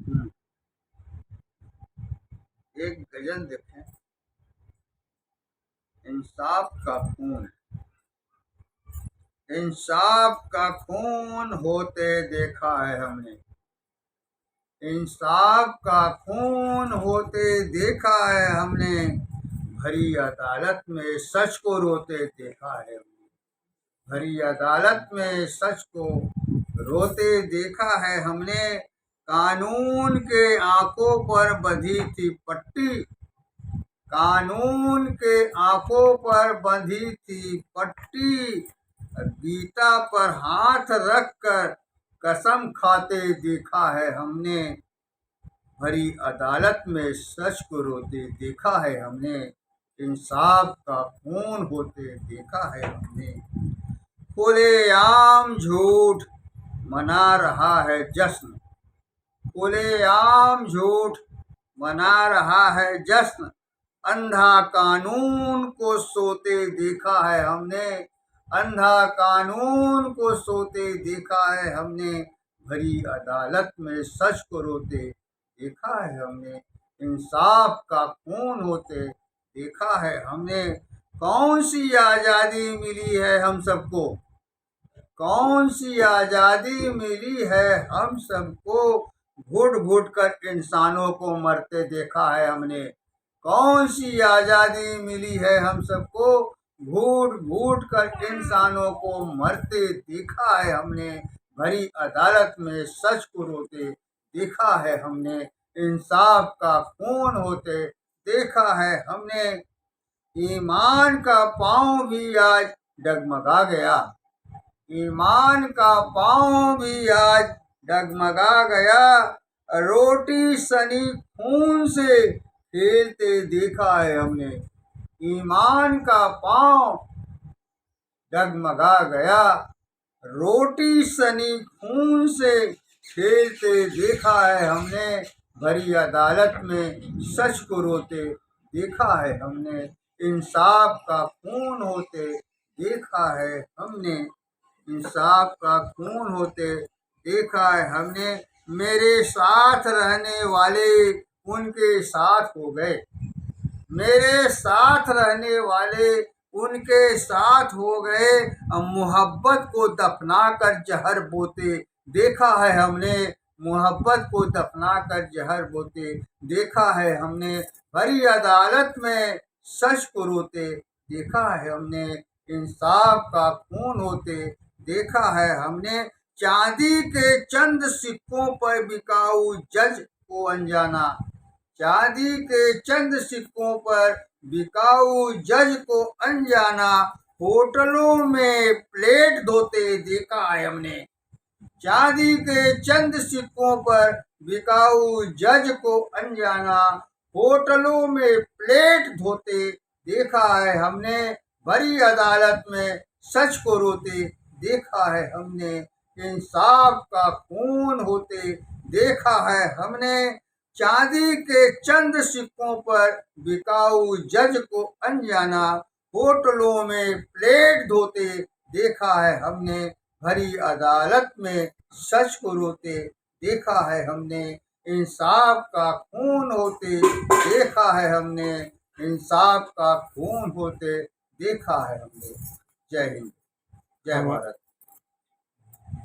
हम्म, एक गजल देखें। इंसाफ का खून, इंसाफ का खून होते देखा है हमने। इंसाफ का खून होते देखा है हमने। भरी अदालत में सच को रोते देखा है हमने। भरी अदालत में सच को रोते देखा है हमने। कानून के आंखों पर बंधी थी पट्टी। कानून के आंखों पर बंधी थी पट्टी। गीता पर हाथ रखकर कसम खाते देखा है हमने। भरी अदालत में सच को रोते देखा है हमने। इंसाफ का खून होते देखा है हमने। खुलेआम झूठ मना रहा है जश्न। खुलेआम झूठ मना रहा है जश्न। अंधा कानून को सोते देखा है हमने। अंधा कानून को सोते देखा है हमने। भरी अदालत में सच को रोते देखा है हमने। इंसाफ का खून होते देखा है हमने। कौन सी आज़ादी मिली है हम सबको। कौन सी आज़ादी मिली है हम सबको। घुट घुट कर इंसानों को मरते देखा है हमने। कौन सी आज़ादी मिली है हम सबको। घूट घूट कर इंसानों को मरते देखा है हमने। भरी अदालत में सच को रोते देखा है हमने। इंसाफ का खून होते देखा है हमने। ईमान का पाँव भी आज डगमगा गया। ईमान का पाँव भी आज डगमगा गया। रोटी सनी खून से खेलते देखा है हमने। ईमान का पाँव डगमगा गया। रोटी सनी खून से खेलते देखा है हमने। भरी अदालत में सच को रोते देखा है हमने। इंसाफ का खून होते देखा है हमने। इंसाफ का खून होते देखा है हमने। मेरे साथ रहने वाले उनके साथ हो गए। मेरे साथ रहने वाले उनके साथ हो गए। मोहब्बत को दफना कर जहर बोते देखा है हमने। मोहब्बत को दफना कर जहर बोते देखा है हमने। भरी अदालत में सच को रोते देखा है हमने। इंसाफ का खून होते देखा है हमने। चांदी के चंद सिक्कों पर बिकाऊ जज को अनजाना। चांदी के चंद सिक्कों पर बिकाऊ जज को अनजाना। होटलों में प्लेट धोते देखा है हमने। चांदी के चंद सिक्कों पर बिकाऊ जज को अनजाना। होटलों में प्लेट धोते देखा है हमने। बड़ी अदालत में सच को रोते देखा है हमने। इंसाफ का खून होते देखा है हमने। चांदी के चंद सिक्कों पर बिकाऊ जज को अनजाना। होटलों में प्लेट धोते देखा है हमने। भरी अदालत में सच को रोते देखा है हमने। इंसाफ का खून होते देखा है हमने। इंसाफ का खून होते देखा है हमने। जय हिंद, जय भारत।